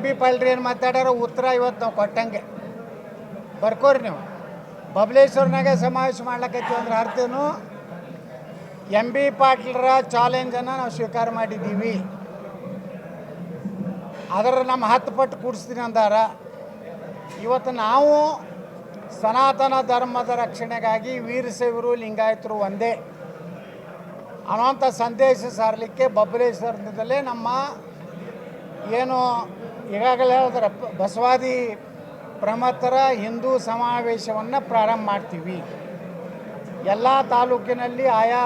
B Palri ಏನು ಮಾತಾಡ್ಯಾರ ಉತ್ತರ ಇವತ್ತು ನಾವು ಕೊಟ್ಟಂಗೆ ಬರ್ಕೋರಿ ನೀವು. ಬಬಲೇಶ್ವರ್ನಾಗೆ ಸಮಾವೇಶ ಮಾಡ್ಲಕ್ಕೈತಿ ಅಂದ್ರೆ ಅರ್ಥನು ಬಿ ಪಾಟೀಲರ ಚಾಲೆಂಜನ್ನು ನಾವು ಸ್ವೀಕಾರ ಮಾಡಿದ್ದೀವಿ. ಅದರ ನಮ್ಮ 10 ಪಟ್ಟು ಕೂಡಿಸ್ತೀನಿ ಅಂದಾರ. ಇವತ್ತು ನಾವು ಸನಾತನ ಧರ್ಮದ ರಕ್ಷಣೆಗಾಗಿ ವೀರಶೈವರು ಲಿಂಗಾಯತರು ಒಂದೇ ಅನ್ನೋಂಥ ಸಂದೇಶ ಸಾರಲಿಕ್ಕೆ ಬಬಲೇಶ್ವರದಲ್ಲೇ ನಮ್ಮ ಏನು ಈಗಾಗಲೇ ಹೇಳಿದ್ರೆ ಬಸವಾದಿ ಪ್ರಮಥರ ಹಿಂದೂ ಸಮಾವೇಶವನ್ನು ಪ್ರಾರಂಭ ಮಾಡ್ತೀವಿ. ಎಲ್ಲ ತಾಲೂಕಿನಲ್ಲಿ ಆಯಾ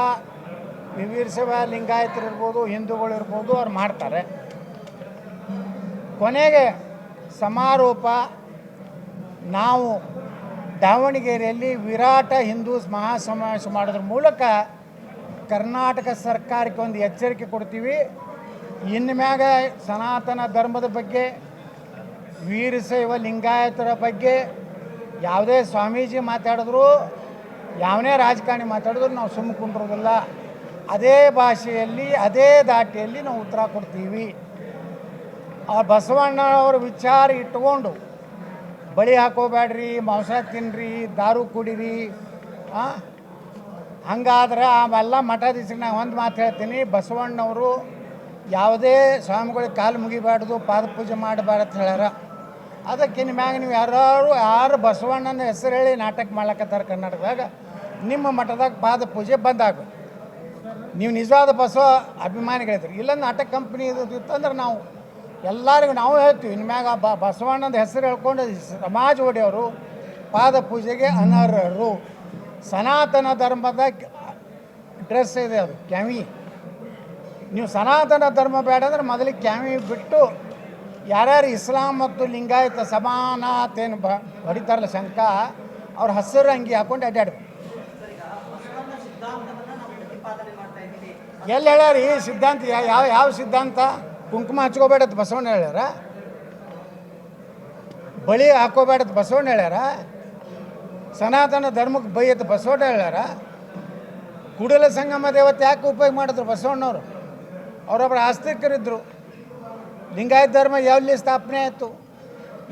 ವೀರಶೈವ ಲಿಂಗಾಯತರು ಇರ್ಬೋದು, ಹಿಂದೂಗಳು ಇರ್ಬೋದು, ಅವ್ರು ಮಾಡ್ತಾರೆ. ಕೊನೆಗೆ ಸಮಾರೋಪ ನಾವು ದಾವಣಗೆರೆಯಲ್ಲಿ ವಿರಾಟ ಹಿಂದೂ ಮಹಾಸಮಾವೇಶ ಮಾಡೋದ್ರ ಮೂಲಕ ಕರ್ನಾಟಕ ಸರ್ಕಾರಕ್ಕೆ ಒಂದು ಎಚ್ಚರಿಕೆ ಕೊಡ್ತೀವಿ. ಇನ್ನು ಮ್ಯಾಗ ಸನಾತನ ಧರ್ಮದ ಬಗ್ಗೆ, ವೀರಶೈವ ಲಿಂಗಾಯತರ ಬಗ್ಗೆ ಯಾವುದೇ ಸ್ವಾಮೀಜಿ ಮಾತಾಡಿದ್ರು, ಯಾವನೇ ರಾಜಕಾರಣಿ ಮಾತಾಡಿದ್ರು ನಾವು ಸುಮ್ಮ ಕುಂಡ್ರೋದಿಲ್ಲ. ಅದೇ ಭಾಷೆಯಲ್ಲಿ, ಅದೇ ದಾಟಿಯಲ್ಲಿ ನಾವು ಉತ್ತರ ಕೊಡ್ತೀವಿ. ಆ ಬಸವಣ್ಣವ್ರ ವಿಚಾರ ಇಟ್ಕೊಂಡು ಬಳಿ ಹಾಕೋಬೇಡ್ರಿ, ಮಾಂಸ ತಿನ್ನಿರಿ, ದಾರು ಕುಡೀರಿ, ಹಂಗಾದ್ರೆ ಅವೆಲ್ಲ ಮಠಾಧೀಶರಿಗೆ ನಾನು ಒಂದು ಮಾತು ಹೇಳ್ತೀನಿ. ಬಸವಣ್ಣವರು ಯಾವುದೇ ಸ್ವಾಮಿಗಳಿಗೆ ಕಾಲು ಮುಗಿಬಾರ್ದು, ಪಾದ ಪೂಜೆ ಮಾಡಬಾರ್ದು ಅಂತ ಹೇಳ್ಯಾರ. ಅದಕ್ಕೆ ಮ್ಯಾಗ ನೀವು ಯಾರು ಬಸವಣ್ಣನ ಹೆಸರು ಹೇಳಿ ನಾಟಕ ಮಾಡ್ಲಕತ್ತಾರೆ ಕರ್ನಾಟಕದಾಗ, ನಿಮ್ಮ ಮಠದಾಗ ಪಾದ ಪೂಜೆ ಬಂದಾಗು. ನೀವು ನಿಜವಾದ ಬಸವ ಅಭಿಮಾನಿಗಳಿದ್ರಿ. ಇಲ್ಲ ನಾಟಕ ಕಂಪ್ನಿ ಇತ್ತಂದ್ರೆ ನಾವು ಎಲ್ಲರಿಗೂ ನಾವು ಹೇಳ್ತೀವಿ, ಇನ್ನು ಮ್ಯಾಗ ಬಸವಣ್ಣನ ಹೆಸರು ಹೇಳ್ಕೊಂಡು ಸಮಾಜ ಒಡೆಯವರು ಪಾದ ಪೂಜೆಗೆ ಅನರ್ಹರು. ಸನಾತನ ಧರ್ಮದ ಡ್ರೆಸ್ ಇದೆ, ಅದು ಕ್ಯಾವಿ. ನೀವು ಸನಾತನ ಧರ್ಮ ಬೇಡ ಅಂದ್ರೆ ಮೊದಲಿಗೆ ಕ್ಯಾವಿ ಬಿಟ್ಟು ಯಾರ್ಯಾರು ಇಸ್ಲಾಂ ಮತ್ತು ಲಿಂಗಾಯತ ಸಮಾನತೇನು ಹೊಡಿತಾರಲ್ಲ ಶಂಕ, ಅವ್ರ ಹಸಿರು ಅಂಗಿ ಹಾಕೊಂಡು ಅಡ್ಡಾಡ್ಬೇಕು. ಎಲ್ಲಿ ಹೇಳ್ಯಾರ ಈ ಸಿದ್ಧಾಂತ? ಯಾವ ಸಿದ್ಧಾಂತ? ಕುಂಕುಮ ಹಚ್ಕೋಬೇಡತ್ ಬಸವಣ್ಣ ಹೇಳ್ಯಾರ? ಬಳಿ ಹಾಕೋಬೇಡತ್ ಬಸವಣ್ಣ ಹೇಳ್ಯಾರ? ಸನಾತನ ಧರ್ಮಕ್ಕೆ ಬೈಯತ್ ಬಸವಣ್ಣ ಹೇಳ್ಯಾರ? ಕೂಡಲ ಸಂಗಮ ದೇವತೆ ಯಾಕೆ ಉಪಯೋಗ ಮಾಡಿದ್ರು ಬಸವಣ್ಣವರು? ಅವರೊಬ್ಬರು ಆಸ್ತಿಕರಿದ್ದರು. ಲಿಂಗಾಯತ ಧರ್ಮ ಎಲ್ಲಿ ಸ್ಥಾಪನೆ ಆಯಿತು?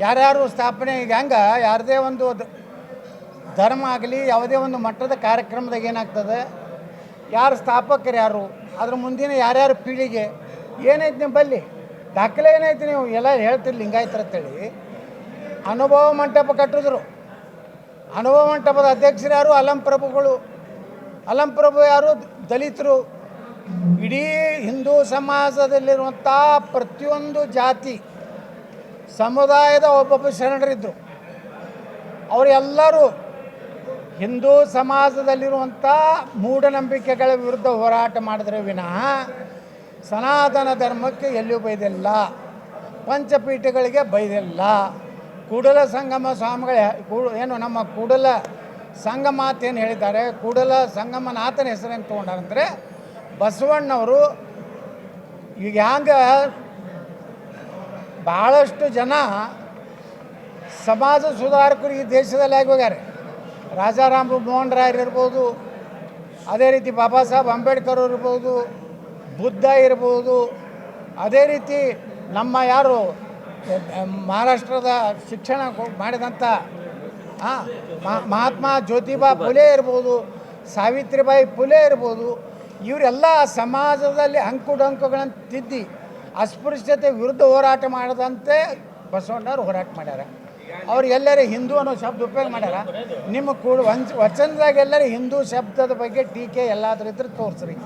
ಯಾರ್ಯಾರು ಸ್ಥಾಪನೆ? ಈಗ ಹೆಂಗೆ ಯಾರದೇ ಒಂದು ಧರ್ಮ ಆಗಲಿ, ಯಾವುದೇ ಒಂದು ಮಟ್ಟದ ಕಾರ್ಯಕ್ರಮದಾಗ ಏನಾಗ್ತದೆ, ಯಾರು ಸ್ಥಾಪಕರು ಯಾರು, ಅದ್ರ ಮುಂದಿನ ಯಾರ್ಯಾರು ಪೀಳಿಗೆ ಏನೈತಿ ನಿಮ್ಮಲ್ಲಿ ದಾಖಲೆ ಏನೈತಿ? ನೀವು ಎಲ್ಲ ಹೇಳ್ತೀರಿ ಲಿಂಗಾಯತರ ಅಂತೇಳಿ. ಅನುಭವ ಮಂಟಪ ಕಟ್ಟಿದ್ರು. ಅನುಭವ ಮಂಟಪದ ಅಧ್ಯಕ್ಷರು ಯಾರು? ಅಲಂಪ್ರಭುಗಳು. ಅಲಂಪ್ರಭು ಯಾರು? ದಲಿತರು. ಇಡೀ ಹಿಂದೂ ಸಮಾಜದಲ್ಲಿರುವಂಥ ಪ್ರತಿಯೊಂದು ಜಾತಿ ಸಮುದಾಯದ ಒಬ್ಬೊಬ್ಬ ಶರಣರಿದ್ದರು. ಅವರೆಲ್ಲರೂ ಹಿಂದೂ ಸಮಾಜದಲ್ಲಿರುವಂಥ ಮೂಢನಂಬಿಕೆಗಳ ವಿರುದ್ಧ ಹೋರಾಟ ಮಾಡಿದ್ರೆ ವಿನಃ ಸನಾತನ ಧರ್ಮಕ್ಕೆ ಎಲ್ಲಿಯೂ ಬೈದಿಲ್ಲ, ಪಂಚಪೀಠಗಳಿಗೆ ಬೈದಿಲ್ಲ. ಕೂಡಲ ಸಂಗಮ ಸ್ವಾಮಿಗಳು ಏನು ನಮ್ಮ ಕೂಡಲ ಸಂಗಮಾತ ಏನು ಹೇಳಿದ್ದಾರೆ, ಕೂಡಲ ಸಂಗಮನಾಥನ ಹೆಸರೇನು ತೊಗೊಂಡಾರಂದರೆ ಬಸವಣ್ಣವರು. ಈಗ ಹ್ಯಾಂಗೆ ಭಾಳಷ್ಟು ಜನ ಸಮಾಜ ಸುಧಾರಕರು ಈ ದೇಶದಲ್ಲಿ ಆಗಿ ಹೋಗ್ಯಾರೆ. ರಾಜಾರಾಮ್ ಮೋಹನ್ ರಾಯರು ಇರ್ಬೋದು, ಅದೇ ರೀತಿ ಬಾಬಾ ಸಾಹೇಬ್ ಅಂಬೇಡ್ಕರ್ ಇರ್ಬೋದು, ಬುದ್ಧ ಇರ್ಬೋದು, ಅದೇ ರೀತಿ ನಮ್ಮ ಯಾರು ಮಹಾರಾಷ್ಟ್ರದ ಶಿಕ್ಷಣ ಮಾಡಿದಂಥ ಮಹಾತ್ಮ ಜ್ಯೋತಿಬಾ ಫುಲೆ ಇರ್ಬೋದು, ಸಾವಿತ್ರಿಬಾಯಿ ಫುಲೆ ಇರ್ಬೋದು, ಇವರೆಲ್ಲ ಸಮಾಜದಲ್ಲಿ ಅಂಕುಡೊಂಕುಗಳನ್ನು ತಿದ್ದಿ ಅಸ್ಪೃಶ್ಯತೆ ವಿರುದ್ಧ ಹೋರಾಟ ಮಾಡದಂತೆ ಬಸವಣ್ಣವ್ರು ಹೋರಾಟ ಮಾಡ್ಯಾರ. ಅವ್ರು ಎಲ್ಲರೂ ಹಿಂದೂ ಅನ್ನೋ ಶಬ್ದ ಉಪಯೋಗ ಮಾಡ್ಯಾರ. ನಿಮ್ಮ ವಚನದಾಗ ಎಲ್ಲರೂ ಹಿಂದೂ ಶಬ್ದದ ಬಗ್ಗೆ ಟೀಕೆ ಎಲ್ಲಾದರೂ ಇದ್ರೆ ತೋರಿಸ್ರಿ.